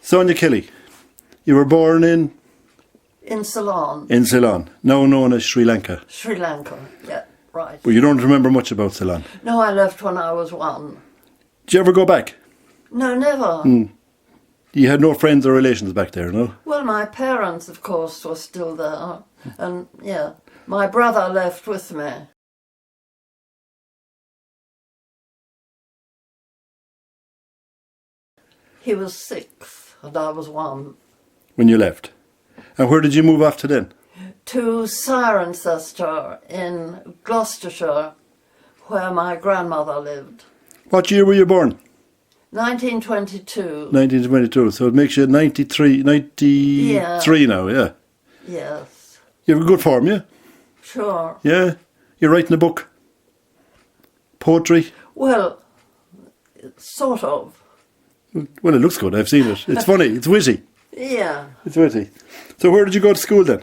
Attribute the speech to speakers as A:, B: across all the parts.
A: Sonia Kelly, you were born
B: In Ceylon.
A: in Ceylon, now known as Sri Lanka.
B: Sri Lanka, yeah, right.
A: But you don't remember much about Ceylon.
B: No, I left when I was 1.
A: Did you ever go back?
B: No, never.
A: You had no friends or relations back there, no?
B: Well, my parents, of course, were still there. And, yeah, my brother left with me. He was 6 and I was 1.
A: When you left. And where did you move after then?
B: To Cirencester in Gloucestershire, where my grandmother lived.
A: What year were you born?
B: 1922.
A: 1922, so it makes you 93 now, yeah.
B: Yes.
A: You have a good form, yeah?
B: Sure.
A: Yeah? You're writing a book? Poetry?
B: Well, sort of.
A: Well, it looks good, I've seen it. It's funny, it's witty.
B: Yeah.
A: It's witty. So where did you go to school then?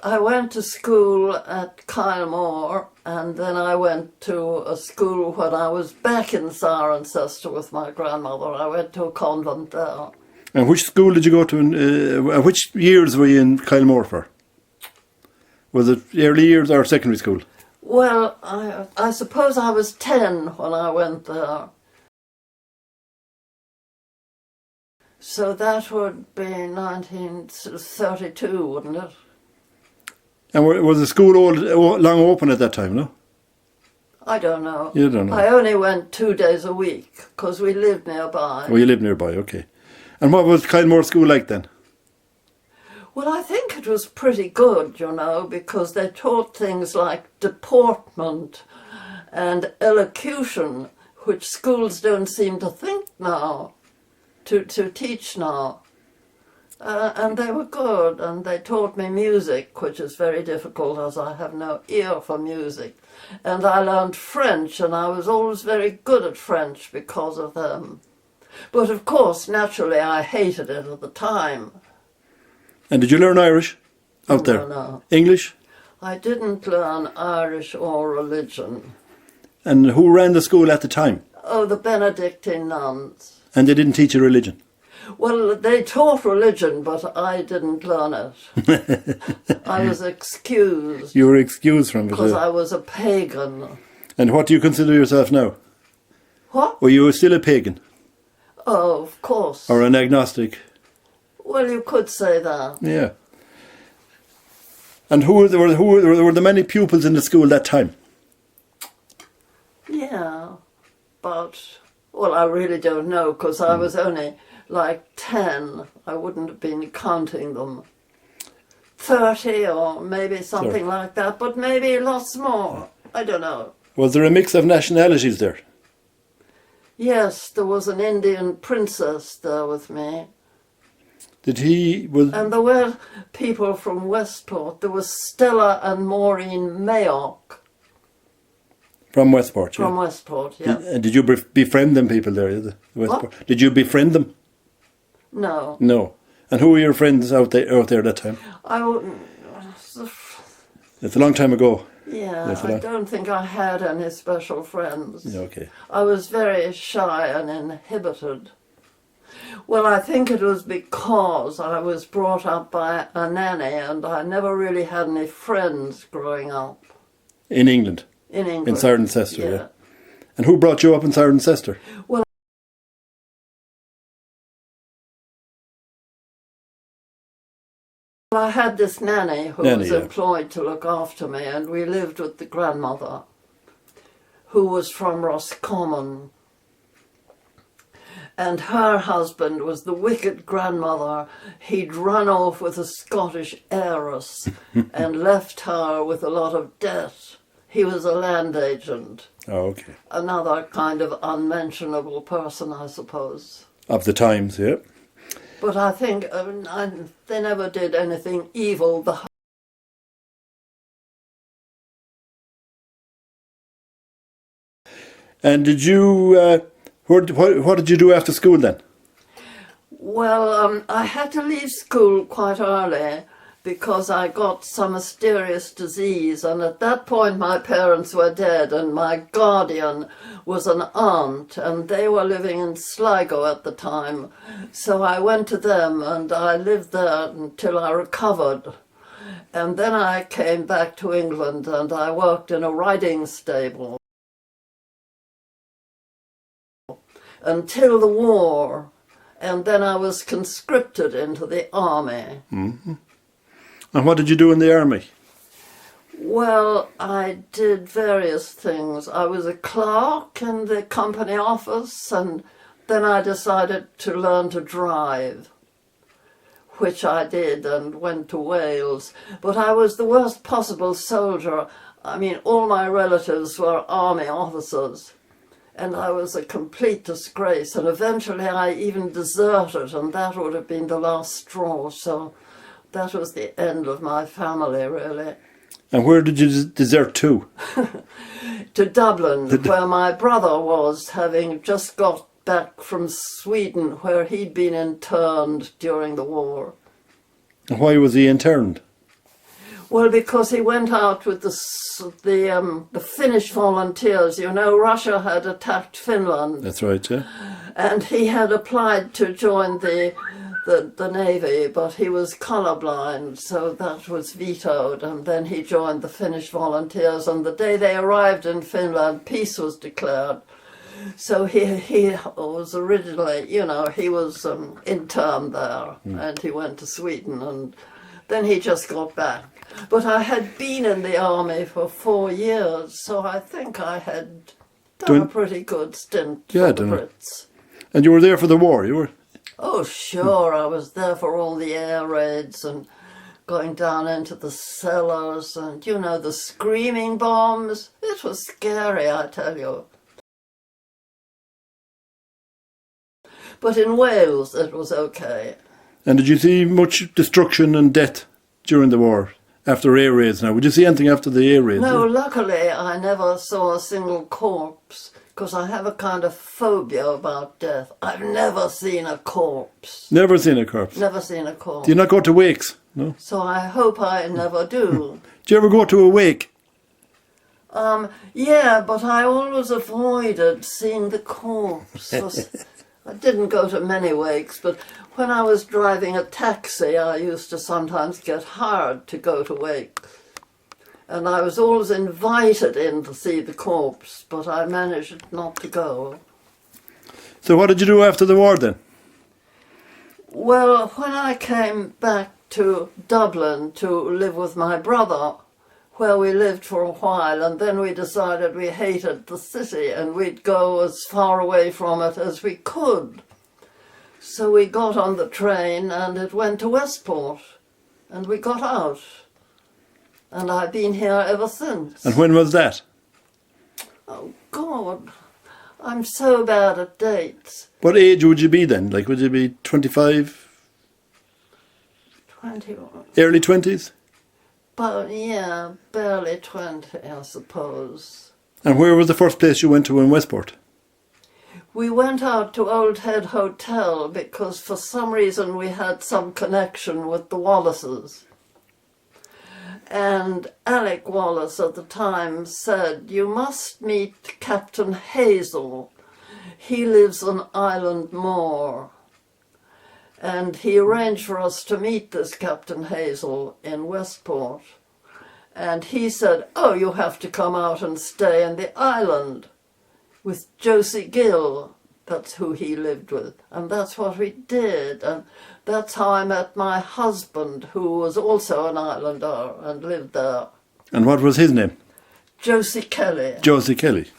B: I went to school at Kylemore, and then I went to a school when I was back in Cirencester with my grandmother. I went to a convent there.
A: And which school did you go to? Which years were you in Kylemore for? Was it early years or secondary school?
B: Well, I suppose I was 10 when I went there. So that would be 1932, wouldn't it?
A: And was the school long open at that time, no?
B: I don't know.
A: You don't know.
B: I only went 2 days a week because we lived nearby.
A: Oh, you lived nearby, okay. And what was Kylemore School like then?
B: Well, I think it was pretty good, you know, because they taught things like deportment and elocution, which schools don't seem to think now, to teach now. And they were good, and they taught me music, which is very difficult as I have no ear for music. And I learned French, and I was always very good at French because of them. But of course, naturally, I hated it at the time.
A: And did you learn Irish out there?
B: No.
A: English?
B: I didn't learn Irish or religion.
A: And who ran the school at the time?
B: Oh, the Benedictine nuns.
A: And they didn't teach you religion?
B: Well, they taught religion, but I didn't learn it. I was excused.
A: You were excused from it?
B: Because I was a pagan.
A: And what do you consider yourself now?
B: What?
A: Were you still a pagan?
B: Oh, of course.
A: Or an agnostic?
B: Well, you could say that.
A: Yeah. And were there many pupils in the school that time?
B: Yeah, but, well, I really don't know, because I was only like 10. I wouldn't have been counting them. 30 or maybe something like that, but maybe lots more. I don't know.
A: Was there a mix of nationalities there?
B: Yes, there was an Indian princess there with me. And there were people from Westport. There was Stella and Maureen Mayock.
A: From Westport, yeah?
B: From Westport, yeah.
A: Did you befriend them, people there? Westport? What? Did you befriend them?
B: No.
A: No. And who were your friends out there that time? It's a long time ago.
B: Yeah, I don't think I had any special friends.
A: Yeah, okay.
B: I was very shy and inhibited. Well, I think it was because I was brought up by a nanny and I never really had any friends growing up.
A: In England?
B: In England.
A: In Cirencester, yeah. And who brought you up in Cirencester?
B: Well, I had this nanny who was employed to look after me, and we lived with the grandmother, who was from Roscommon. And her husband was the wicked grandmother. He'd run off with a Scottish heiress and left her with a lot of debt. He was a land agent.
A: Oh, okay.
B: Another kind of unmentionable person, I suppose.
A: Of the times, yeah.
B: But I think they never did anything evil.
A: And did you... What did you do after school then?
B: Well, I had to leave school quite early because I got some mysterious disease, and at that point my parents were dead, and my guardian was an aunt, and they were living in Sligo at the time. So I went to them, and I lived there until I recovered. And then I came back to England, and I worked in a riding stable until the war, and then I was conscripted into the army.
A: Mm-hmm. And what did you do in the army?
B: Well, I did various things. I was a clerk in the company office, and then I decided to learn to drive, which I did, and went to Wales. But I was the worst possible soldier. I mean, all my relatives were army officers, and I was a complete disgrace. And eventually I even deserted, and that would have been the last straw. So that was the end of my family, really.
A: And where did you desert to?
B: To Dublin, where my brother was, having just got back from Sweden, where he'd been interned during the war.
A: And why was he interned?
B: Well, because he went out with the Finnish volunteers. You know, Russia had attacked Finland.
A: That's right, yeah.
B: And he had applied to join the Navy, but he was colourblind, so that was vetoed. And then he joined the Finnish volunteers, and the day they arrived in Finland, peace was declared. So he was originally, you know, he was interned there, and he went to Sweden, and then he just got back. But I had been in the army for 4 years, so I think I had done a pretty good stint for the Brits.
A: And you were there for the war, you were?
B: Oh, sure, I was there for all the air raids and going down into the cellars and, you know, the screaming bombs. It was scary, I tell you. But in Wales, it was okay.
A: And did you see much destruction and death during the war, after air raids now? Would you see anything after the air raids?
B: No, luckily I never saw a single corpse, because I have a kind of phobia about death. I've never seen a corpse.
A: Never seen a corpse?
B: Never seen a corpse.
A: Do you not go to wakes? No?
B: So I hope I never do.
A: Do you ever go to a wake?
B: Yeah, but I always avoided seeing the corpse. I didn't go to many wakes, but when I was driving a taxi, I used to sometimes get hired to go to wakes. And I was always invited in to see the corpse, but I managed not to go.
A: So what did you do after the war then?
B: Well, when I came back to Dublin to live with my brother, where we lived for a while, and then we decided we hated the city and we'd go as far away from it as we could. So we got on the train and it went to Westport, and we got out. And I've been here ever since.
A: And when was that?
B: Oh, God, I'm so bad at dates.
A: What age would you be then? Like, would you be 25?
B: 21.
A: Early 20s?
B: But yeah, barely 20, I suppose.
A: And where was the first place you went to in Westport?
B: We went out to Old Head Hotel because for some reason we had some connection with the Wallaces. And Alec Wallace at the time said, "You must meet Captain Hazel. He lives on Island Moor." And he arranged for us to meet this Captain Hazel in Westport. And he said, "Oh, you have to come out and stay in the island with Josie Gill." That's who he lived with. And that's what we did. And that's how I met my husband, who was also an islander and lived there.
A: And what was his name?
B: Josie Kelly.
A: Josie Kelly.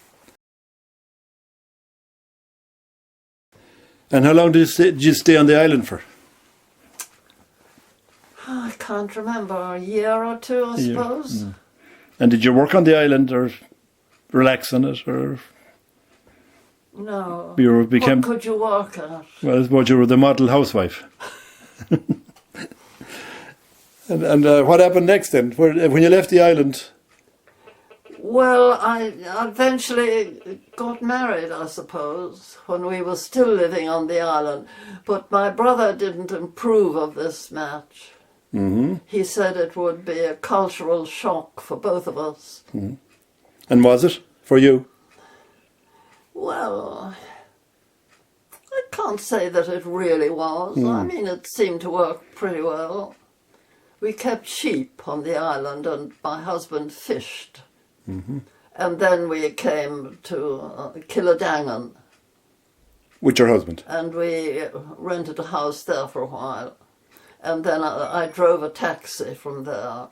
A: And how long did you stay on the island for?
B: I can't remember, a year or two, I suppose.
A: Mm. And did you work on the island or relax on it? Or
B: no.
A: What
B: could you work at?
A: Well, I suppose you were the model housewife. and what happened next then? When you left the island?
B: Well, I eventually got married, I suppose, when we were still living on the island. But my brother didn't approve of this match. He said it would be a cultural shock for both of us.
A: And was it for you?
B: Well, I can't say that it really was. I mean, it seemed to work pretty well. We kept sheep on the island and my husband fished. And then we came to Killadangan.
A: With your husband?
B: And we rented a house there for a while. And then I drove a taxi from there.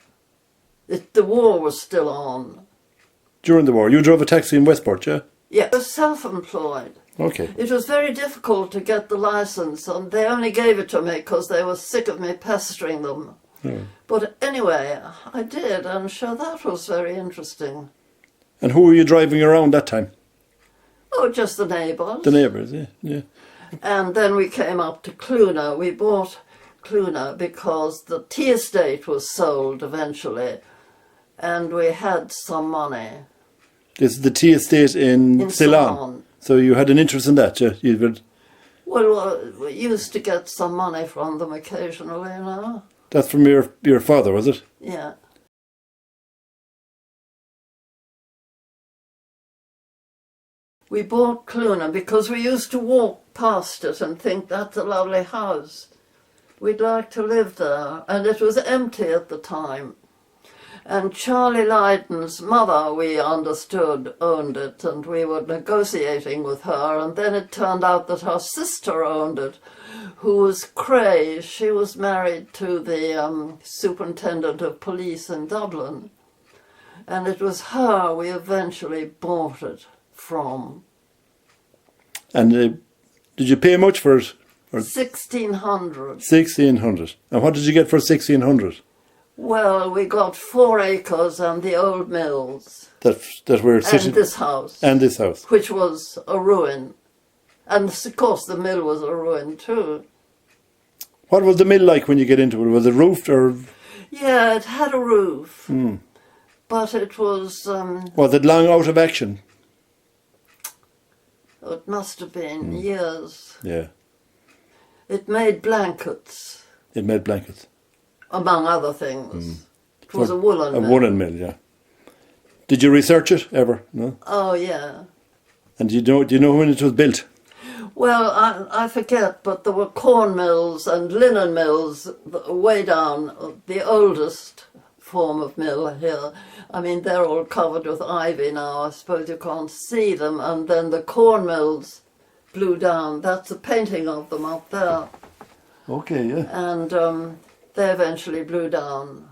B: The war was still on.
A: During the war? You drove a taxi in Westport, yeah?
B: Yeah, I was self-employed.
A: Okay.
B: It was very difficult to get the license, and they only gave it to me because they were sick of me pestering them. But anyway, I did, and sure, that was very interesting.
A: And who were you driving around that time?
B: Oh, just the neighbours.
A: The neighbours, yeah.
B: And then we came up to Cloa. We bought Cloa because the tea estate was sold eventually, and we had some money.
A: This is the tea estate in Ceylon.
B: Ceylon.
A: So you had an interest in that, yeah? You would...
B: Well, we used to get some money from them occasionally, you know.
A: That's from your father, was it?
B: Yeah. We bought Cloa because we used to walk past it and think that's a lovely house. We'd like to live there, and it was empty at the time. And Charlie Lydon's mother, we understood, owned it, and we were negotiating with her, and then it turned out that her sister owned it, who was Cray. She was married to the superintendent of police in Dublin, and it was her we eventually bought it from.
A: And did you pay much for it? Or
B: 1,600.
A: 1,600. And what did you get for 1,600?
B: Well, we got 4 acres and the old mills.
A: That were sitting...
B: And this house.
A: And this house.
B: Which was a ruin. And of course the mill was a ruin too.
A: What was the mill like when you get into it? Was it roofed or...?
B: Yeah, it had a roof. But it was...
A: was it long out of action?
B: It must have been years.
A: Yeah.
B: It made blankets.
A: It made blankets.
B: Among other things. It was a woolen mill.
A: A woolen mill, yeah. Did you research it ever? No?
B: Oh, yeah.
A: And do you know when it was built?
B: Well, I forget, but there were corn mills and linen mills way down, the oldest form of mill here. I mean, they're all covered with ivy now. I suppose you can't see them. And then the corn mills blew down. That's a painting of them up there.
A: Okay, yeah.
B: And they eventually blew down.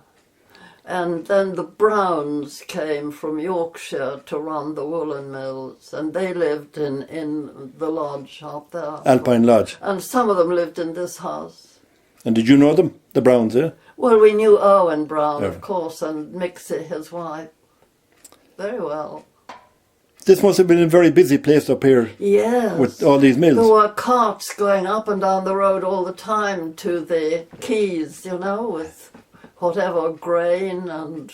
B: And then the Browns came from Yorkshire to run the woolen mills, and they lived in the lodge up there.
A: Alpine Lodge.
B: And some of them lived in this house.
A: And did you know them, the Browns, yeah?
B: Well, we knew Owen Brown,
A: Yeah.
B: of course, and Mixie, his wife, very well.
A: This must have been a very busy place up here.
B: Yes.
A: With all these mills.
B: There were carts going up and down the road all the time to the quays, you know, with whatever grain and...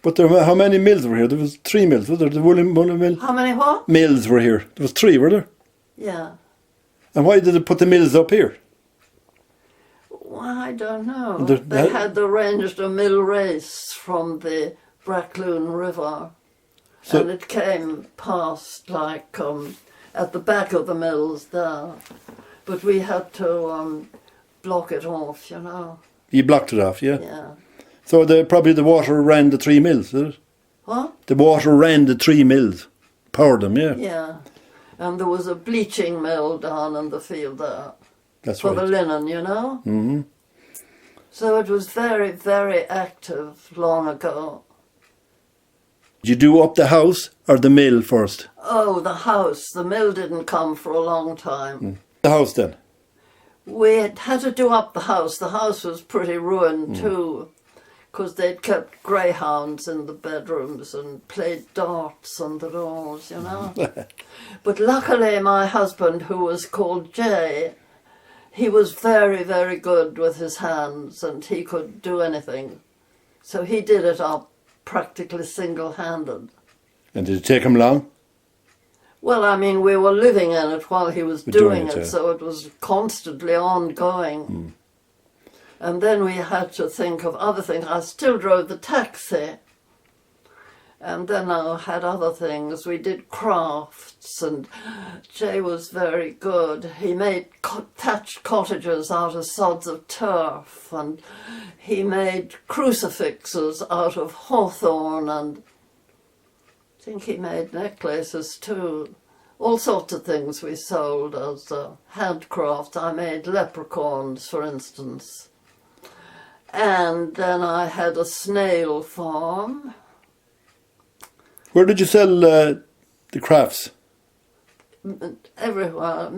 A: But how many mills were here? There was 3 mills, was there? The woolen mill?
B: How many what?
A: Mills were here. There was 3, were there?
B: Yeah.
A: And why did they put the mills up here?
B: Well, I don't know.
A: They
B: had arranged a mill race from the Brackloon River.
A: So-
B: and it came past, like, at the back of the mills there. But we had to block it off, you know.
A: You blocked it off, yeah?
B: Yeah.
A: So probably the water ran the 3 mills, did it?
B: What?
A: The water ran the 3 mills. Powered them, yeah?
B: Yeah. And there was a bleaching mill down in the field there.
A: That's
B: for
A: right.
B: the linen, you know.
A: Mm-hmm.
B: So it was very, very active long ago.
A: Did you do up the house or the mill first?
B: Oh, the house. The mill didn't come for a long time.
A: The house then?
B: We had to do up the house. The house was pretty ruined too, because they'd kept greyhounds in the bedrooms and played darts on the doors, you know. But luckily my husband, who was called Jay, he was very, very good with his hands and he could do anything. So he did it up practically single-handed.
A: And did it take him long?
B: Well, I mean, we were living in it while he was doing
A: it,
B: it,
A: yeah.
B: so it was constantly ongoing. And then we had to think of other things. I still drove the taxi. And then I had other things. We did crafts, and Jay was very good. He made thatched cottages out of sods of turf, and he made crucifixes out of hawthorn, and I think he made necklaces too. All sorts of things we sold as handcrafts. I made leprechauns, for instance. And then I had a snail farm.
A: Where did you sell the crafts?
B: Everywhere.